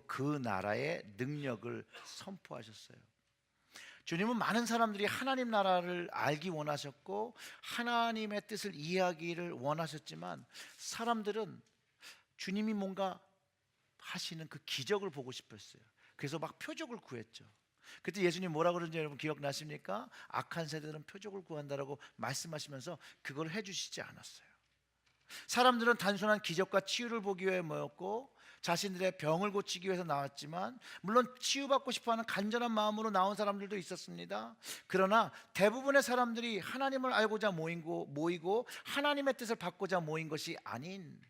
그 나라의 능력을 선포하셨어요. 주님은 많은 사람들이 하나님 나라를 알기 원하셨고 하나님의 뜻을 이해하기를 원하셨지만, 사람들은 주님이 뭔가 하시는 그 기적을 보고 싶었어요. 그래서 막 표적을 구했죠. 그때 예수님 뭐라 그러는지 여러분 기억나십니까? 악한 세대들은 표적을 구한다라고 말씀하시면서 그걸 해주시지 않았어요. 사람들은 단순한 기적과 치유를 보기 위해 모였고 자신들의 병을 고치기 위해서 나왔지만, 물론 치유받고 싶어하는 간절한 마음으로 나온 사람들도 있었습니다. 그러나 대부분의 사람들이 하나님을 알고자 모이고 하나님의 뜻을 받고자 모인 것이 아닌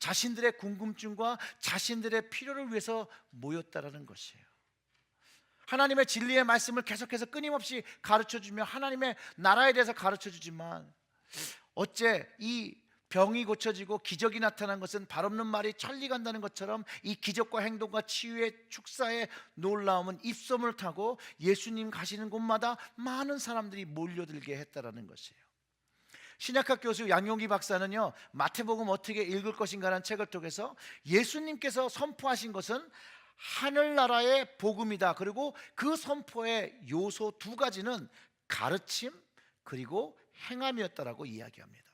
자신들의 궁금증과 자신들의 필요를 위해서 모였다라는 것이에요. 하나님의 진리의 말씀을 계속해서 끊임없이 가르쳐주며 하나님의 나라에 대해서 가르쳐주지만, 어째 이 병이 고쳐지고 기적이 나타난 것은 발 없는 말이 천리 간다는 것처럼 이 기적과 행동과 치유의 축사의 놀라움은 입소문을 타고 예수님 가시는 곳마다 많은 사람들이 몰려들게 했다라는 것이에요. 신약학 교수 양용기 박사는요, 마태복음 어떻게 읽을 것인가라는 책을 통해서 예수님께서 선포하신 것은 하늘나라의 복음이다. 그리고 그 선포의 요소 두 가지는 가르침 그리고 행함이었다라고 이야기합니다.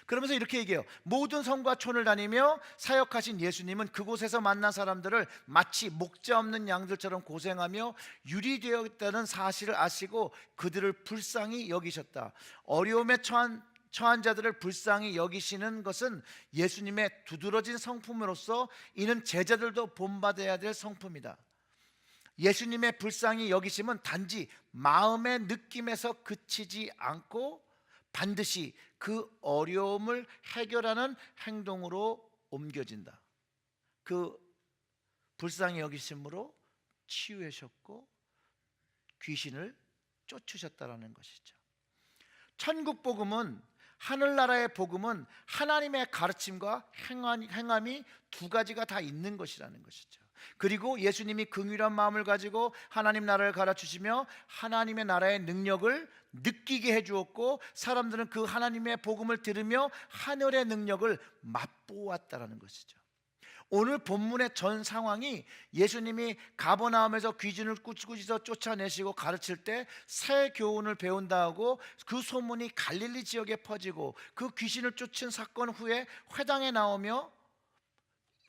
그러면서 이렇게 얘기해요. 모든 성과 촌을 다니며 사역하신 예수님은 그곳에서 만난 사람들을 마치 목자 없는 양들처럼 고생하며 유리되었다는 사실을 아시고 그들을 불쌍히 여기셨다. 어려움에 처한 자들을 불쌍히 여기시는 것은 예수님의 두드러진 성품으로서 이는 제자들도 본받아야 될 성품이다. 예수님의 불쌍히 여기심은 단지 마음의 느낌에서 그치지 않고 반드시 그 어려움을 해결하는 행동으로 옮겨진다. 그 불쌍히 여기심으로 치유하셨고 귀신을 쫓으셨다라는 것이죠. 천국 복음은, 하늘나라의 복음은 하나님의 가르침과 행함이 두 가지가 다 있는 것이라는 것이죠. 그리고 예수님이 긍휼한 마음을 가지고 하나님 나라를 가르치시며 하나님의 나라의 능력을 느끼게 해주었고, 사람들은 그 하나님의 복음을 들으며 하늘의 능력을 맛보았다라는 것이죠. 오늘 본문의 전 상황이 예수님이 가버나움에서 귀신을 꾸짖어 쫓아내시고 가르칠 때 새 교훈을 배운다 하고 그 소문이 갈릴리 지역에 퍼지고 그 귀신을 쫓은 사건 후에 회당에 나오며,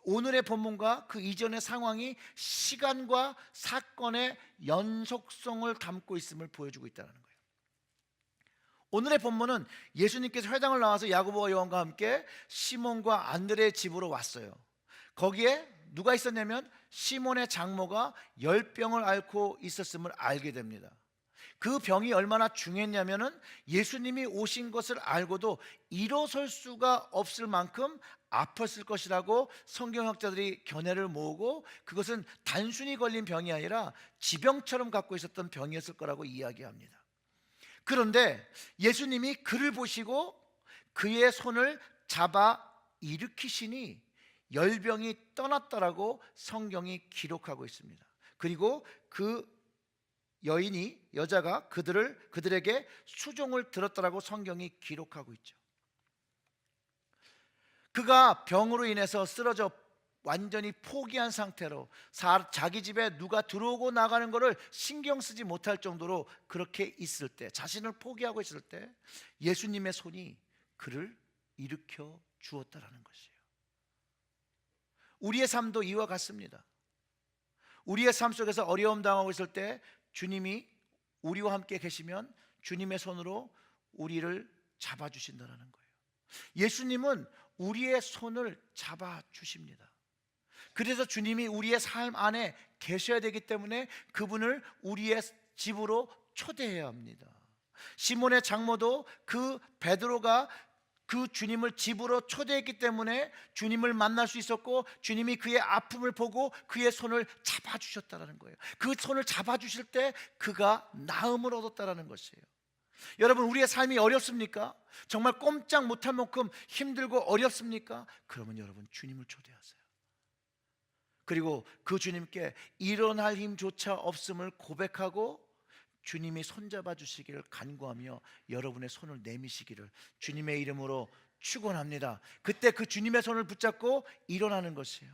오늘의 본문과 그 이전의 상황이 시간과 사건의 연속성을 담고 있음을 보여주고 있다는 거예요. 오늘의 본문은 예수님께서 회당을 나와서 야고보와 요한과 함께 시몬과 안드레의 집으로 왔어요. 거기에 누가 있었냐면 시몬의 장모가 열병을 앓고 있었음을 알게 됩니다. 그 병이 얼마나 중요했냐면은 예수님이 오신 것을 알고도 일어설 수가 없을 만큼 아팠을 것이라고 성경학자들이 견해를 모으고, 그것은 단순히 걸린 병이 아니라 지병처럼 갖고 있었던 병이었을 거라고 이야기합니다. 그런데 예수님이 그를 보시고 그의 손을 잡아 일으키시니 열병이 떠났다라고 성경이 기록하고 있습니다. 그리고 그 여자가 그들에게 수종을 들었다라고 성경이 기록하고 있죠. 그가 병으로 인해서 쓰러져 완전히 포기한 상태로 자기 집에 누가 들어오고 나가는 것을 신경 쓰지 못할 정도로 그렇게 있을 때, 자신을 포기하고 있을 때 예수님의 손이 그를 일으켜 주었다라는 것이에요. 우리의 삶도 이와 같습니다. 우리의 삶 속에서 어려움 당하고 있을 때 주님이 우리와 함께 계시면 주님의 손으로 우리를 잡아주신다는 거예요. 예수님은 우리의 손을 잡아주십니다. 그래서 주님이 우리의 삶 안에 계셔야 되기 때문에 그분을 우리의 집으로 초대해야 합니다. 시몬의 장모도 그 베드로가 그 주님을 집으로 초대했기 때문에 주님을 만날 수 있었고, 주님이 그의 아픔을 보고 그의 손을 잡아주셨다는 거예요. 그 손을 잡아주실 때 그가 나음을 얻었다는 것이에요. 여러분, 우리의 삶이 어렵습니까? 정말 꼼짝 못할 만큼 힘들고 어렵습니까? 그러면 여러분 주님을 초대하세요. 그리고 그 주님께 일어날 힘조차 없음을 고백하고 주님이 손잡아 주시기를 간구하며 여러분의 손을 내미시기를 주님의 이름으로 축원합니다. 그때 그 주님의 손을 붙잡고 일어나는 것이에요.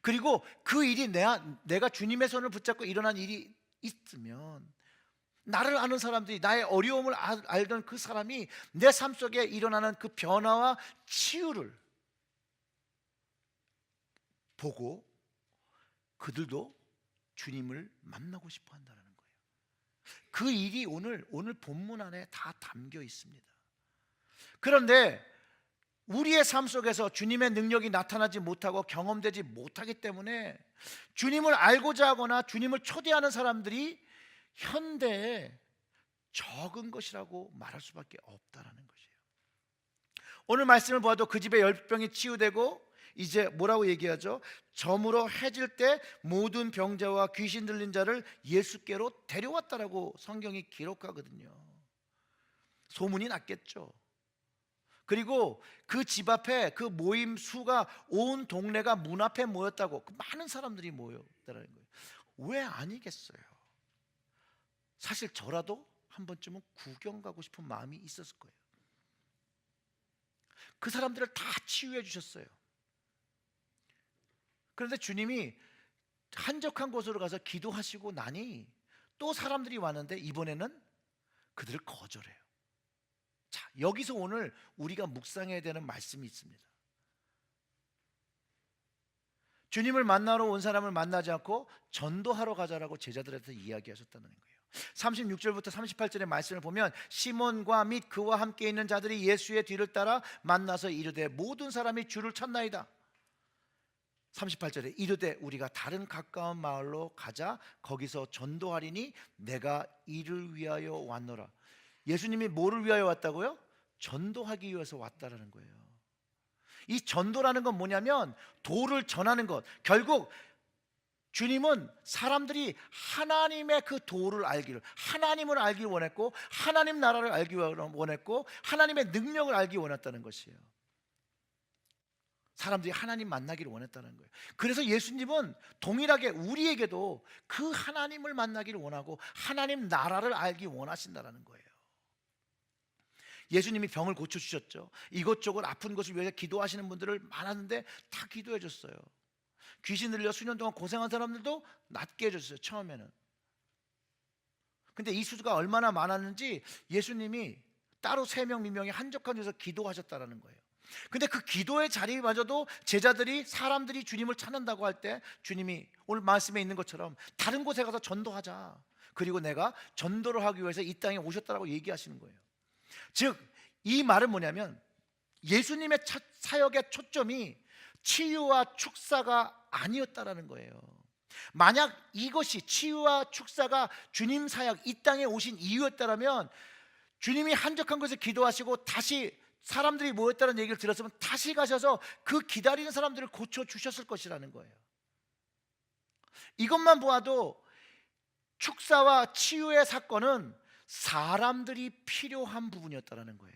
그리고 그 일이 내가 주님의 손을 붙잡고 일어난 일이 있으면 나를 아는 사람들이, 나의 어려움을 알던 그 사람이 내 삶 속에 일어나는 그 변화와 치유를 보고 그들도 주님을 만나고 싶어 한다는 거예요. 그 일이 오늘 본문 안에 다 담겨 있습니다. 그런데 우리의 삶 속에서 주님의 능력이 나타나지 못하고 경험되지 못하기 때문에 주님을 알고자 하거나 주님을 초대하는 사람들이 현대에 적은 것이라고 말할 수밖에 없다라는 것이에요. 오늘 말씀을 보아도 그 집에 열병이 치유되고 이제 뭐라고 얘기하죠? 저물어 해질 때 모든 병자와 귀신 들린 자를 예수께로 데려왔다라고 성경이 기록하거든요. 소문이 났겠죠. 그리고 그 집 앞에 그 모임 수가 온 동네가 문 앞에 모였다고, 많은 사람들이 모였다는 거예요. 왜 아니겠어요? 사실 저라도 한 번쯤은 구경 가고 싶은 마음이 있었을 거예요. 그 사람들을 다 치유해 주셨어요. 그런데 주님이 한적한 곳으로 가서 기도하시고 나니 또 사람들이 왔는데 이번에는 그들을 거절해요. 자, 여기서 오늘 우리가 묵상해야 되는 말씀이 있습니다. 주님을 만나러 온 사람을 만나지 않고 전도하러 가자라고 제자들한테 이야기하셨다는 거예요. 36절부터 38절의 말씀을 보면 시몬과 및 그와 함께 있는 자들이 예수의 뒤를 따라 만나서 이르되 모든 사람이 주를 찾나이다. 38절에 이르되 우리가 다른 가까운 마을로 가자, 거기서 전도하리니 내가 이를 위하여 왔노라. 예수님이 뭐를 위하여 왔다고요? 전도하기 위해서 왔다라는 거예요. 이 전도라는 건 뭐냐면 도를 전하는 것. 결국 주님은 사람들이 하나님의 그 도를 알기를, 하나님을 알기 원했고 하나님 나라를 알기 원했고 하나님의 능력을 알기 원했다는 것이에요. 사람들이 하나님 만나기를 원했다는 거예요. 그래서 예수님은 동일하게 우리에게도 그 하나님을 만나기를 원하고 하나님 나라를 알기 원하신다는 거예요. 예수님이 병을 고쳐주셨죠. 이것저것 아픈 것을 위해서 기도하시는 분들을 많았는데 다 기도해 줬어요. 귀신 들려 수년 동안 고생한 사람들도 낫게 해줬어요. 처음에는. 근데 이 수가 얼마나 많았는지 예수님이 따로 세 명 민명이 한적한 데서 기도하셨다는 거예요. 근데 그 기도의 자리마저도 제자들이, 사람들이 주님을 찾는다고 할 때 주님이 오늘 말씀에 있는 것처럼 다른 곳에 가서 전도하자, 그리고 내가 전도를 하기 위해서 이 땅에 오셨다라고 얘기하시는 거예요. 즉 이 말은 뭐냐면 예수님의 사역의 초점이 치유와 축사가 아니었다라는 거예요. 만약 이것이 치유와 축사가 주님 사역, 이 땅에 오신 이유였다면 주님이 한적한 곳에 기도하시고 다시 사람들이 모였다는 얘기를 들었으면 다시 가셔서 그 기다리는 사람들을 고쳐주셨을 것이라는 거예요. 이것만 보아도 축사와 치유의 사건은 사람들이 필요한 부분이었다는 거예요.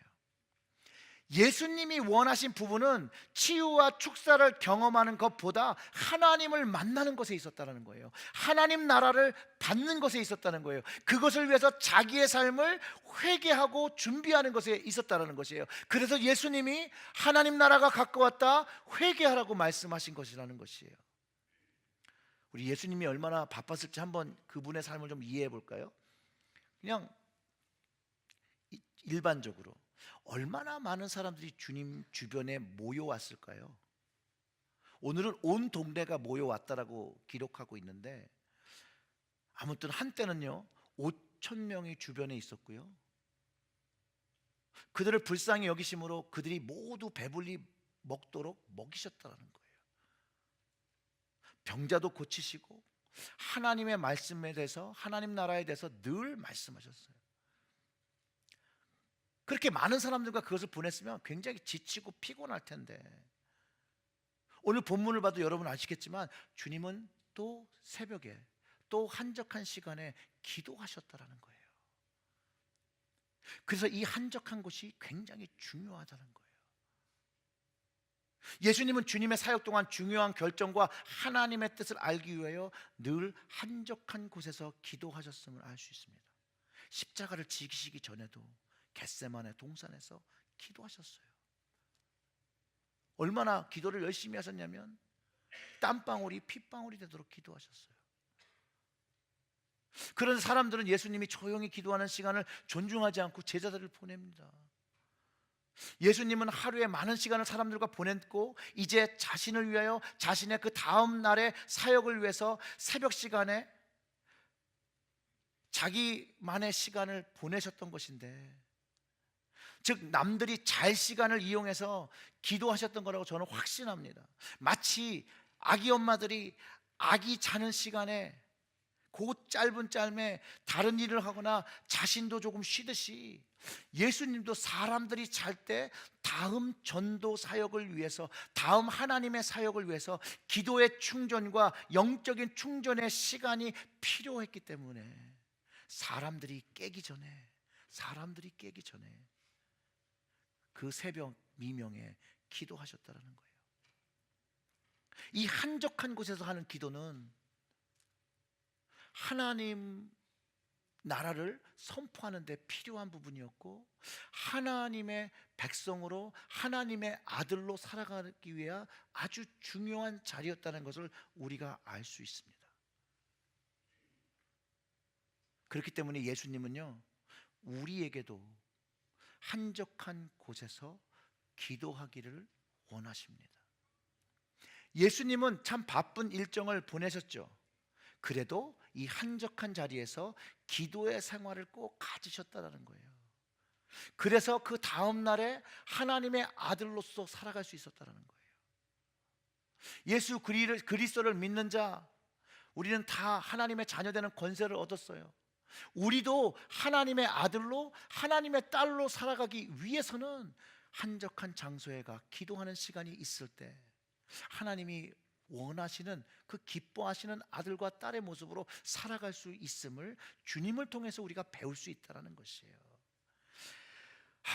예수님이 원하신 부분은 치유와 축사를 경험하는 것보다 하나님을 만나는 것에 있었다는 거예요. 하나님 나라를 받는 것에 있었다는 거예요. 그것을 위해서 자기의 삶을 회개하고 준비하는 것에 있었다는 것이에요. 그래서 예수님이 하나님 나라가 가까웠다, 회개하라고 말씀하신 것이라는 것이에요. 우리 예수님이 얼마나 바빴을지 한번 그분의 삶을 좀 이해해 볼까요? 그냥 일반적으로 얼마나 많은 사람들이 주님 주변에 모여왔을까요? 오늘은 온 동네가 모여왔다라고 기록하고 있는데, 아무튼 한때는요 5천 명이 주변에 있었고요, 그들을 불쌍히 여기심으로 그들이 모두 배불리 먹도록 먹이셨다는 거예요. 병자도 고치시고 하나님의 말씀에 대해서, 하나님 나라에 대해서 늘 말씀하셨어요. 그렇게 많은 사람들과 그것을 보냈으면 굉장히 지치고 피곤할 텐데, 오늘 본문을 봐도 여러분 아시겠지만 주님은 또 새벽에 또 한적한 시간에 기도하셨다라는 거예요. 그래서 이 한적한 곳이 굉장히 중요하다는 거예요. 예수님은 주님의 사역 동안 중요한 결정과 하나님의 뜻을 알기 위하여 늘 한적한 곳에서 기도하셨음을 알 수 있습니다. 십자가를 지기시기 전에도 겟세마네 동산에서 기도하셨어요. 얼마나 기도를 열심히 하셨냐면 땀방울이 핏방울이 되도록 기도하셨어요. 그런 사람들은 예수님이 조용히 기도하는 시간을 존중하지 않고 제자들을 보냅니다. 예수님은 하루에 많은 시간을 사람들과 보냈고 이제 자신을 위하여 자신의 그 다음 날의 사역을 위해서 새벽 시간에 자기만의 시간을 보내셨던 것인데, 즉 남들이 잘 시간을 이용해서 기도하셨던 거라고 저는 확신합니다. 마치 아기 엄마들이 아기 자는 시간에 그 짧은 짬에 다른 일을 하거나 자신도 조금 쉬듯이 예수님도 사람들이 잘 때 다음 전도 사역을 위해서, 다음 하나님의 사역을 위해서 기도의 충전과 영적인 충전의 시간이 필요했기 때문에 사람들이 깨기 전에 그 새벽 미명에 기도하셨다라는 거예요. 이 한적한 곳에서 하는 기도는 하나님 나라를 선포하는 데 필요한 부분이었고, 하나님의 백성으로 하나님의 아들로 살아가기 위해 아주 중요한 자리였다는 것을 우리가 알 수 있습니다. 그렇기 때문에 예수님은요, 우리에게도 한적한 곳에서 기도하기를 원하십니다. 예수님은 참 바쁜 일정을 보내셨죠. 그래도 이 한적한 자리에서 기도의 생활을 꼭 가지셨다는 거예요. 그래서 그 다음 날에 하나님의 아들로서 살아갈 수 있었다는 거예요. 예수 그리스도를 믿는 자, 우리는 다 하나님의 자녀되는 권세를 얻었어요. 우리도 하나님의 아들로 하나님의 딸로 살아가기 위해서는 한적한 장소에 가 기도하는 시간이 있을 때 하나님이 원하시는 그 기뻐하시는 아들과 딸의 모습으로 살아갈 수 있음을 주님을 통해서 우리가 배울 수 있다는 것이에요.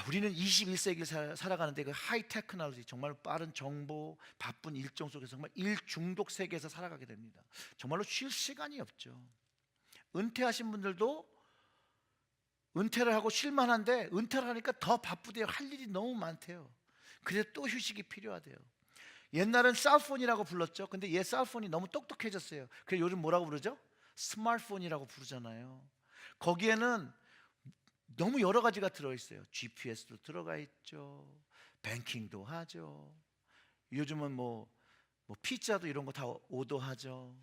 우리는 21세기를 살아가는데 그 하이 테크놀로지, 정말 빠른 정보, 바쁜 일정 속에서 정말 일 중독 세계에서 살아가게 됩니다. 정말로 쉴 시간이 없죠. 은퇴하신 분들도 은퇴를 하고 쉴만한데 은퇴를 하니까 더 바쁘대요. 할 일이 너무 많대요. 그래서 또 휴식이 필요하대요. 옛날은 셀폰이라고 불렀죠. 근데 얘 셀폰이 너무 똑똑해졌어요. 그래서 요즘 뭐라고 부르죠? 스마트폰이라고 부르잖아요. 거기에는 너무 여러 가지가 들어있어요. GPS도 들어가 있죠. 뱅킹도 하죠. 요즘은 뭐 피자도 이런 거 다 오더하죠.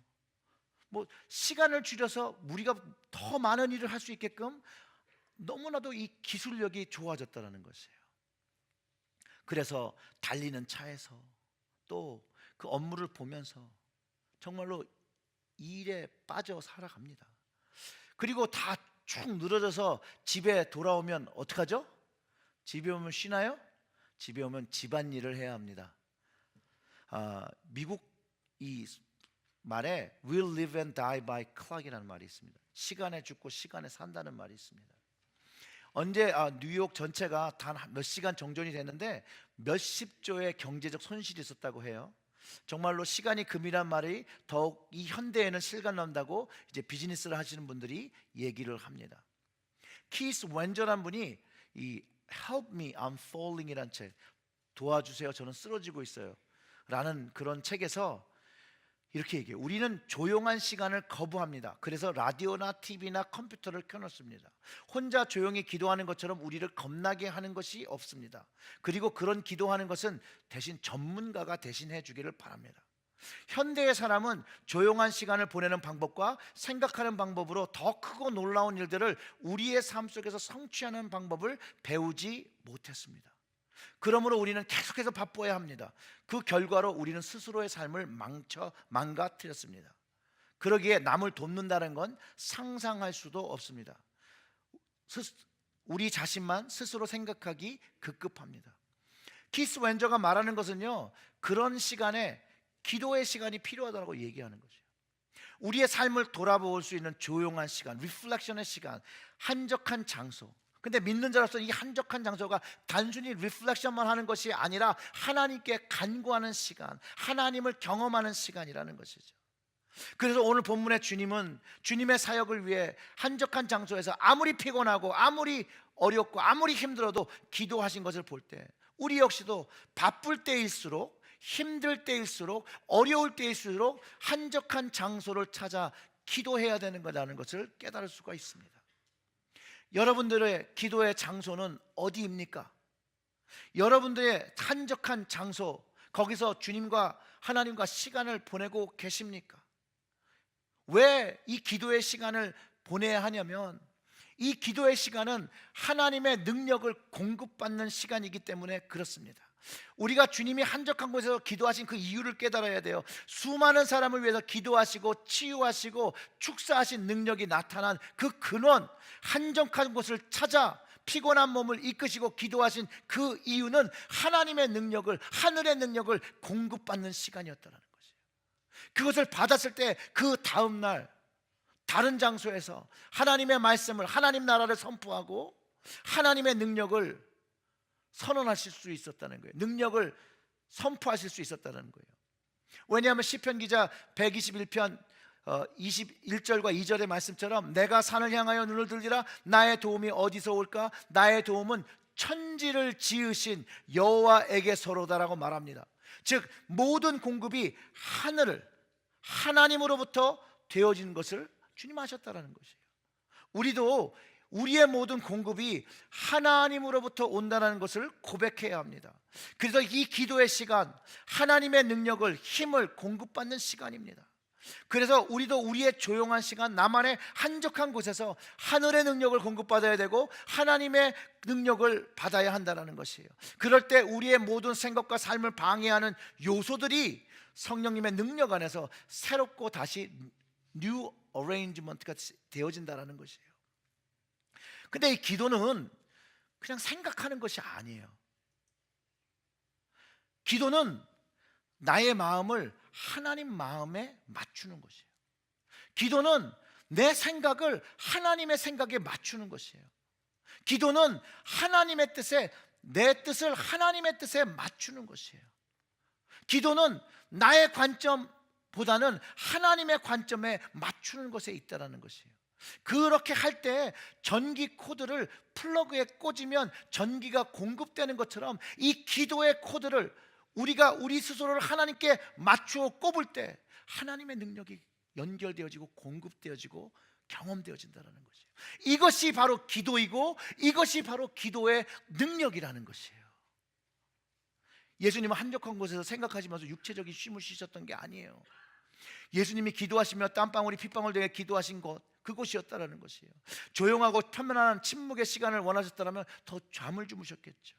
시간을 줄여서 우리가 더 많은 일을 할 수 있게끔 너무나도 이 기술력이 좋아졌다는 것이에요. 그래서 달리는 차에서 또 그 업무를 보면서 정말로 일에 빠져 살아갑니다. 그리고 다 쭉 늘어져서 집에 돌아오면 어떡하죠? 집에 오면 쉬나요? 집에 오면 집안일을 해야 합니다. 미국 이 말에 We'll live and die by clock이라는 말이 있습니다. 시간에 죽고 시간에 산다는 말이 있습니다. 언제 뉴욕 전체가 단 몇 시간 정전이 됐는데 몇십 조의 경제적 손실이 있었다고 해요. 정말로 시간이 금이란 말이 더욱 이 현대에는 실감난다고 이제 비즈니스를 하시는 분들이 얘기를 합니다. 키스 웬저란 분이 이 Help Me I'm Falling이란 책, 도와주세요 저는 쓰러지고 있어요 라는 그런 책에서 이렇게 얘기해요. 우리는 조용한 시간을 거부합니다. 그래서 라디오나 TV나 컴퓨터를 켜놓습니다. 혼자 조용히 기도하는 것처럼 우리를 겁나게 하는 것이 없습니다. 그리고 그런 기도하는 것은 대신 전문가가 대신해 주기를 바랍니다. 현대의 사람은 조용한 시간을 보내는 방법과 생각하는 방법으로 더 크고 놀라운 일들을 우리의 삶 속에서 성취하는 방법을 배우지 못했습니다. 그러므로 우리는 계속해서 바빠야 합니다. 그 결과로 우리는 스스로의 삶을 망가뜨렸습니다. 그러기에 남을 돕는다는 건 상상할 수도 없습니다. 우리 자신만 스스로 생각하기 급급합니다. 키스 웬저가 말하는 것은요, 그런 시간에 기도의 시간이 필요하다고 얘기하는 거죠. 우리의 삶을 돌아볼 수 있는 조용한 시간, 리플렉션의 시간, 한적한 장소. 근데 믿는 자로서 이 한적한 장소가 단순히 리플렉션만 하는 것이 아니라 하나님께 간구하는 시간, 하나님을 경험하는 시간이라는 것이죠. 그래서 오늘 본문의 주님은 주님의 사역을 위해 한적한 장소에서 아무리 피곤하고 아무리 어렵고 아무리 힘들어도 기도하신 것을 볼 때 우리 역시도 바쁠 때일수록 힘들 때일수록, 어려울 때일수록 한적한 장소를 찾아 기도해야 되는 거라는 것을 깨달을 수가 있습니다. 여러분들의 기도의 장소는 어디입니까? 여러분들의 한적한 장소, 거기서 주님과 하나님과 시간을 보내고 계십니까? 왜 이 기도의 시간을 보내야 하냐면, 이 기도의 시간은 하나님의 능력을 공급받는 시간이기 때문에 그렇습니다. 우리가 주님이 한적한 곳에서 기도하신 그 이유를 깨달아야 돼요. 수많은 사람을 위해서 기도하시고 치유하시고 축사하신 능력이 나타난 그 근원, 한적한 곳을 찾아 피곤한 몸을 이끄시고 기도하신 그 이유는 하나님의 능력을, 하늘의 능력을 공급받는 시간이었다는 것이에요. 그것을 받았을 때 그 다음 날 다른 장소에서 하나님의 말씀을, 하나님 나라를 선포하고 하나님의 능력을 선언하실 수 있었다는 거예요. 능력을 선포하실 수 있었다는 거예요. 왜냐하면 시편 기자 121편 21절과 2절의 말씀처럼 내가 산을 향하여 눈을 들리라 나의 도움이 어디서 올까? 나의 도움은 천지를 지으신 여호와에게서로다라고 말합니다. 즉 모든 공급이 하나님으로부터 되어진 것을 주님 하셨다라는 것이에요. 우리도 우리의 모든 공급이 하나님으로부터 온다는 것을 고백해야 합니다. 그래서 이 기도의 시간, 하나님의 능력을, 힘을 공급받는 시간입니다. 그래서 우리도 우리의 조용한 시간, 나만의 한적한 곳에서 하늘의 능력을 공급받아야 되고 하나님의 능력을 받아야 한다는 것이에요. 그럴 때 우리의 모든 생각과 삶을 방해하는 요소들이 성령님의 능력 안에서 새롭고 다시 뉴 어레인지먼트가 되어진다는 것이에요. 근데 이 기도는 그냥 생각하는 것이 아니에요. 기도는 나의 마음을 하나님 마음에 맞추는 것이에요. 기도는 내 생각을 하나님의 생각에 맞추는 것이에요. 기도는 하나님의 뜻에, 내 뜻을 하나님의 뜻에 맞추는 것이에요. 기도는 나의 관점보다는 하나님의 관점에 맞추는 것에 있다는 것이에요. 그렇게 할 때 전기 코드를 플러그에 꽂으면 전기가 공급되는 것처럼 이 기도의 코드를 우리가 우리 스스로를 하나님께 맞추어 꼽을 때 하나님의 능력이 연결되어지고 공급되어지고 경험되어진다는 것이에요. 이것이 바로 기도이고 이것이 바로 기도의 능력이라는 것이에요. 예수님은 한적한 곳에서 생각하시면서 육체적인 쉼을 쉬셨던 게 아니에요. 예수님이 기도하시며 땀방울이 핏방울 되게 기도하신 곳, 그곳이었다라는 것이에요. 조용하고 편안한 침묵의 시간을 원하셨다면 더 잠을 주무셨겠죠.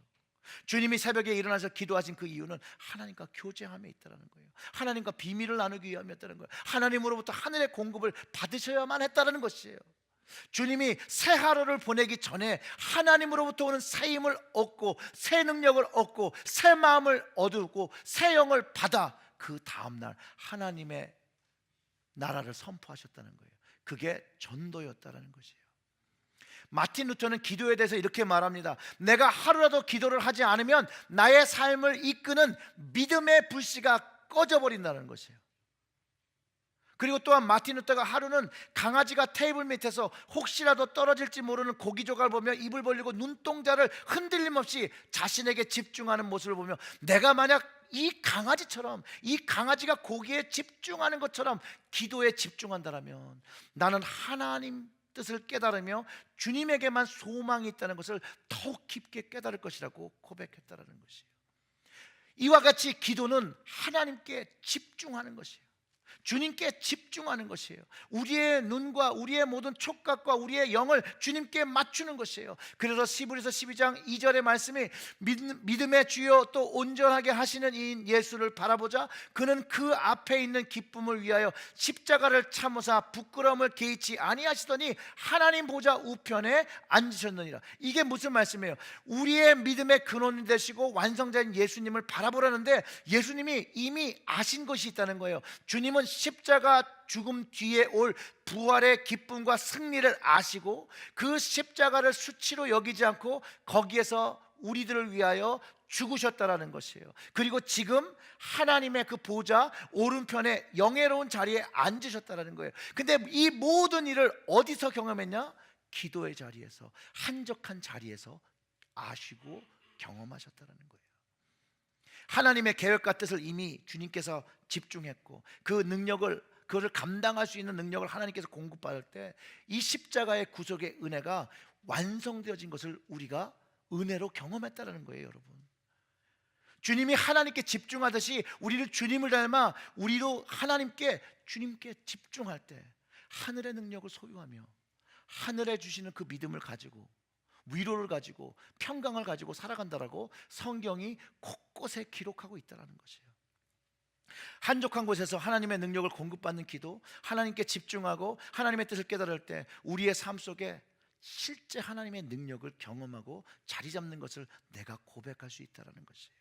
주님이 새벽에 일어나서 기도하신 그 이유는 하나님과 교제함에 있다는 거예요. 하나님과 비밀을 나누기 위함이었다는 거예요. 하나님으로부터 하늘의 공급을 받으셔야만 했다는 것이에요. 주님이 새 하루를 보내기 전에 하나님으로부터 오는 새 힘을 얻고 새 능력을 얻고 새 마음을 얻고 새 영을 받아 그 다음날 하나님의 나라를 선포하셨다는 거예요. 그게 전도였다는 것이에요. 마틴 루터는 기도에 대해서 이렇게 말합니다. 내가 하루라도 기도를 하지 않으면 나의 삶을 이끄는 믿음의 불씨가 꺼져버린다는 것이에요. 그리고 또한 마틴 루터가 하루는 강아지가 테이블 밑에서 혹시라도 떨어질지 모르는 고기 조각을 보며 입을 벌리고 눈동자를 흔들림 없이 자신에게 집중하는 모습을 보며 내가 만약 이 강아지처럼, 이 강아지가 고기에 집중하는 것처럼 기도에 집중한다면 나는 하나님 뜻을 깨달으며 주님에게만 소망이 있다는 것을 더욱 깊게 깨달을 것이라고 고백했다는 것이에요. 이와 같이 기도는 하나님께 집중하는 것이에요. 주님께 집중하는 것이에요. 우리의 눈과 우리의 모든 촉각과 우리의 영을 주님께 맞추는 것이에요. 그래서 히브리서 12장 2절의 말씀이 믿음의 주요 또 온전하게 하시는 이인 예수를 바라보자 그는 그 앞에 있는 기쁨을 위하여 십자가를 참으사 부끄러움을 개의치 아니하시더니 하나님 보좌 우편에 앉으셨느니라. 이게 무슨 말씀이에요? 우리의 믿음의 근원이 되시고 완성자인 예수님을 바라보라는데 예수님이 이미 아신 것이 있다는 거예요. 주님은 십자가 죽음 뒤에 올 부활의 기쁨과 승리를 아시고 그 십자가를 수치로 여기지 않고 거기에서 우리들을 위하여 죽으셨다라는 것이에요. 그리고 지금 하나님의 그 보좌 오른편에 영예로운 자리에 앉으셨다라는 거예요. 근데 이 모든 일을 어디서 경험했냐? 기도의 자리에서, 한적한 자리에서 아시고 경험하셨다라는 거예요. 하나님의 계획과 뜻을 이미 주님께서 집중했고 그 능력을 그것을 감당할 수 있는 능력을 하나님께서 공급받을 때 이 십자가의 구속의 은혜가 완성되어진 것을 우리가 은혜로 경험했다는 거예요, 여러분. 주님이 하나님께 집중하듯이 우리를 주님을 닮아 우리도 주님께 집중할 때 하늘의 능력을 소유하며 하늘에 주시는 그 믿음을 가지고 위로를 가지고 평강을 가지고 살아간다라고 성경이 곳곳에 기록하고 있다는 것이에요. 한적한 곳에서 하나님의 능력을 공급받는 기도, 하나님께 집중하고 하나님의 뜻을 깨달을 때 우리의 삶 속에 실제 하나님의 능력을 경험하고 자리 잡는 것을 내가 고백할 수 있다는 것이에요.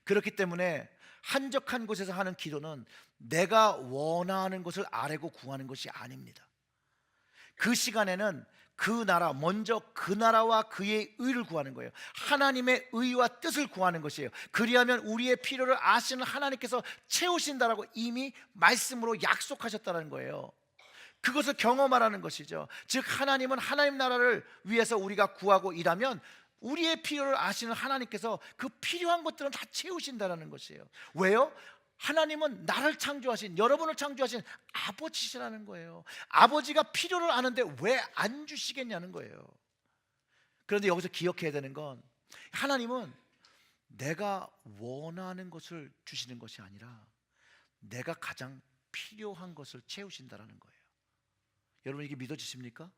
그렇기 때문에 한적한 곳에서 하는 기도는 내가 원하는 것을 아뢰고 구하는 것이 아닙니다. 그 시간에는 먼저 그 나라와 그의 의를 구하는 거예요. 하나님의 의와 뜻을 구하는 것이에요. 그리하면 우리의 필요를 아시는 하나님께서 채우신다라고 이미 말씀으로 약속하셨다는 거예요. 그것을 경험하라는 것이죠. 즉 하나님은 하나님 나라를 위해서 우리가 구하고 일하면 우리의 필요를 아시는 하나님께서 그 필요한 것들은 다 채우신다는 것이에요. 왜요? 하나님은 나를 창조하신, 여러분을 창조하신 아버지시라는 거예요. 아버지가 필요를 아는데 왜 안 주시겠냐는 거예요. 그런데 여기서 기억해야 되는 건 하나님은 내가 원하는 것을 주시는 것이 아니라 내가 가장 필요한 것을 채우신다는 거예요. 여러분 이게 믿어지십니까?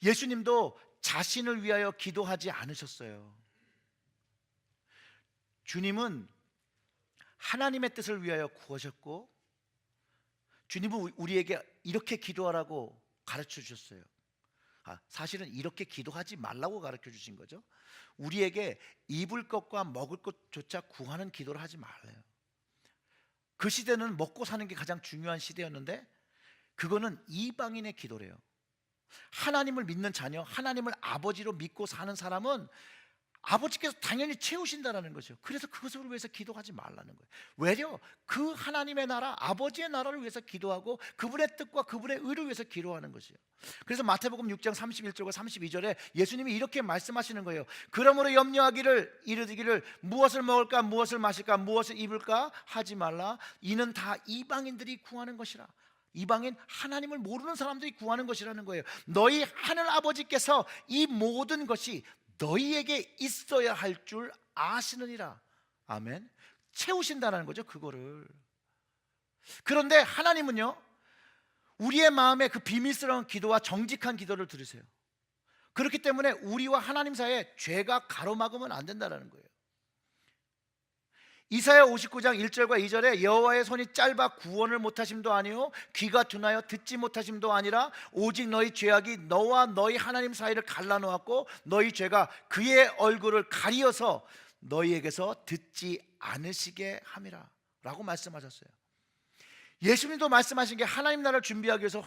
예수님도 자신을 위하여 기도하지 않으셨어요. 주님은 하나님의 뜻을 위하여 구하셨고 주님은 우리에게 이렇게 기도하라고 가르쳐 주셨어요. 사실은 이렇게 기도하지 말라고 가르쳐 주신 거죠. 우리에게 입을 것과 먹을 것조차 구하는 기도를 하지 말아요. 그 시대는 먹고 사는 게 가장 중요한 시대였는데 그거는 이방인의 기도래요. 하나님을 믿는 자녀, 하나님을 아버지로 믿고 사는 사람은 아버지께서 당연히 채우신다는 거죠. 그래서 그것을 위해서 기도하지 말라는 거예요. 왜요? 그 하나님의 나라, 아버지의 나라를 위해서 기도하고 그분의 뜻과 그분의 의를 위해서 기도하는 것이에요. 그래서 마태복음 6장 31절과 32절에 예수님이 이렇게 말씀하시는 거예요. 그러므로 염려하기를 이르기를 무엇을 먹을까 무엇을 마실까 무엇을 입을까 하지 말라. 이는 다 이방인들이 구하는 것이라. 이방인 하나님을 모르는 사람들이 구하는 것이라는 거예요. 너희 하늘 아버지께서 이 모든 것이 너희에게 있어야 할 줄 아시느니라. 아멘. 채우신다는 거죠, 그거를. 그런데 하나님은요, 우리의 마음에 그 비밀스러운 기도와 정직한 기도를 들으세요. 그렇기 때문에 우리와 하나님 사이에 죄가 가로막으면 안 된다는 거예요. 이사야 59장 1절과 2절에 여호와의 손이 짧아 구원을 못하심도 아니요 귀가 둔하여 듣지 못하심도 아니라 오직 너희 죄악이 너와 너희 하나님 사이를 갈라놓았고 너희 죄가 그의 얼굴을 가리어서 너희에게서 듣지 않으시게 함이라 라고 말씀하셨어요. 예수님도 말씀하신 게 하나님 나라를 준비하기 위해서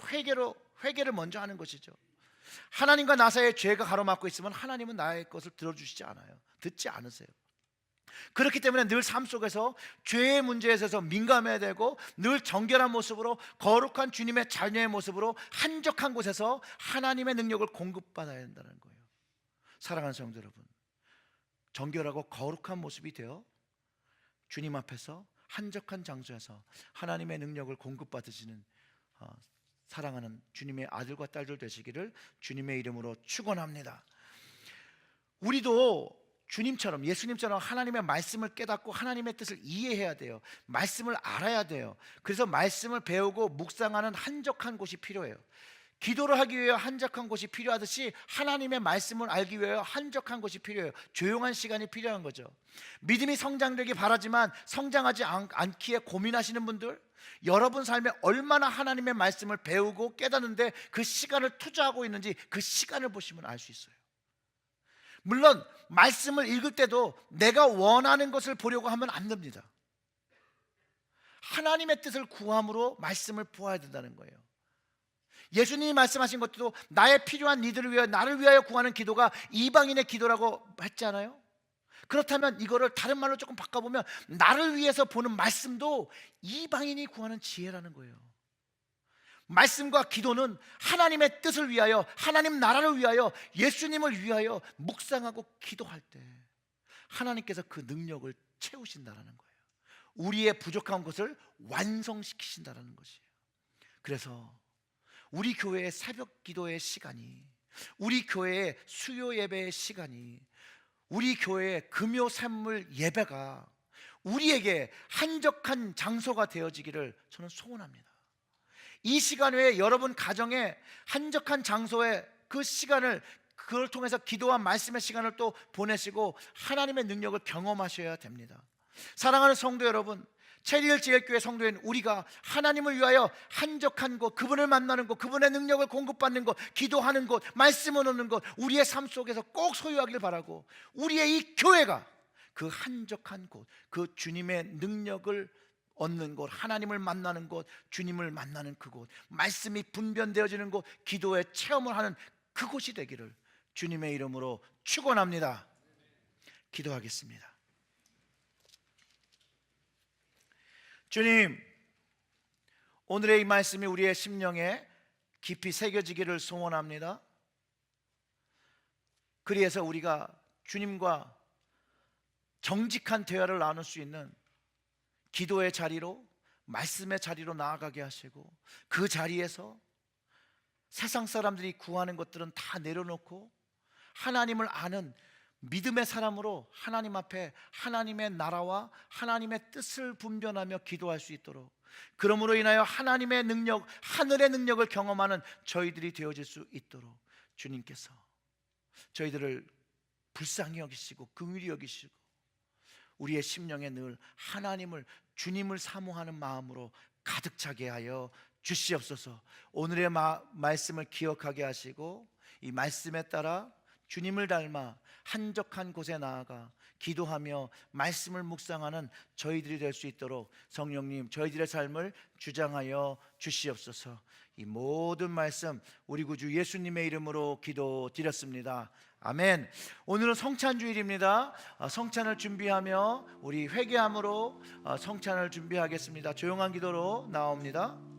회개를 먼저 하는 것이죠. 하나님과 나 사이에 죄가 가로막고 있으면 하나님은 나의 것을 들어주시지 않아요. 듣지 않으세요. 그렇기 때문에 늘 삶 속에서 죄의 문제에 있어서 민감해야 되고 늘 정결한 모습으로 거룩한 주님의 자녀의 모습으로 한적한 곳에서 하나님의 능력을 공급받아야 된다는 거예요. 사랑하는 성도 여러분, 정결하고 거룩한 모습이 되어 주님 앞에서 한적한 장소에서 하나님의 능력을 공급받으시는 사랑하는 주님의 아들과 딸들 되시기를 주님의 이름으로 축원합니다. 우리도 주님처럼 예수님처럼 하나님의 말씀을 깨닫고 하나님의 뜻을 이해해야 돼요. 말씀을 알아야 돼요. 그래서 말씀을 배우고 묵상하는 한적한 곳이 필요해요. 기도를 하기 위해 한적한 곳이 필요하듯이 하나님의 말씀을 알기 위해 한적한 곳이 필요해요. 조용한 시간이 필요한 거죠. 믿음이 성장되기 바라지만 성장하지 않기에 고민하시는 분들, 여러분 삶에 얼마나 하나님의 말씀을 배우고 깨닫는데 그 시간을 투자하고 있는지 그 시간을 보시면 알 수 있어요. 물론 말씀을 읽을 때도 내가 원하는 것을 보려고 하면 안 됩니다. 하나님의 뜻을 구함으로 말씀을 보아야 된다는 거예요. 예수님이 말씀하신 것도 나의 필요한 이들을 위하여 나를 위하여 구하는 기도가 이방인의 기도라고 했잖아요. 그렇다면 이거를 다른 말로 조금 바꿔보면 나를 위해서 보는 말씀도 이방인이 구하는 지혜라는 거예요. 말씀과 기도는 하나님의 뜻을 위하여 하나님 나라를 위하여 예수님을 위하여 묵상하고 기도할 때 하나님께서 그 능력을 채우신다라는 거예요. 우리의 부족한 것을 완성시키신다라는 것이에요. 그래서 우리 교회의 새벽 기도의 시간이, 우리 교회의 수요 예배의 시간이, 우리 교회의 금요 샘물 예배가 우리에게 한적한 장소가 되어지기를 저는 소원합니다. 이 시간 외에 여러분 가정에 한적한 장소에 그 시간을, 그걸 통해서 기도와 말씀의 시간을 또 보내시고 하나님의 능력을 경험하셔야 됩니다. 사랑하는 성도 여러분, 체리얼지혜교회 성도인 우리가 하나님을 위하여 한적한 곳, 그분을 만나는 곳, 그분의 능력을 공급받는 곳, 기도하는 곳, 말씀을 얻는 곳, 우리의 삶 속에서 꼭 소유하길 바라고, 우리의 이 교회가 그 한적한 곳, 그 주님의 능력을 얻는 곳, 하나님을 만나는 곳, 주님을 만나는 그곳, 말씀이 분변되어지는 곳, 기도의 체험을 하는 그곳이 되기를 주님의 이름으로 축원합니다. 기도하겠습니다. 주님, 오늘의 이 말씀이 우리의 심령에 깊이 새겨지기를 소원합니다. 그래서 우리가 주님과 정직한 대화를 나눌 수 있는 기도의 자리로, 말씀의 자리로 나아가게 하시고, 그 자리에서 세상 사람들이 구하는 것들은 다 내려놓고 하나님을 아는 믿음의 사람으로 하나님 앞에 하나님의 나라와 하나님의 뜻을 분별하며 기도할 수 있도록, 그러므로 인하여 하나님의 능력, 하늘의 능력을 경험하는 저희들이 되어질 수 있도록 주님께서 저희들을 불쌍히 여기시고 긍휼히 여기시고 우리의 심령에 늘 하나님을, 주님을 사모하는 마음으로 가득 차게 하여 주시옵소서. 오늘의 말씀을 기억하게 하시고 이 말씀에 따라 주님을 닮아 한적한 곳에 나아가 기도하며 말씀을 묵상하는 저희들이 될 수 있도록 성령님, 저희들의 삶을 주장하여 주시옵소서. 이 모든 말씀 우리 구주 예수님의 이름으로 기도드렸습니다. 아멘. 오늘은 성찬주일입니다. 성찬을 준비하며 우리 회개함으로 성찬을 준비하겠습니다. 조용한 기도로 나옵니다.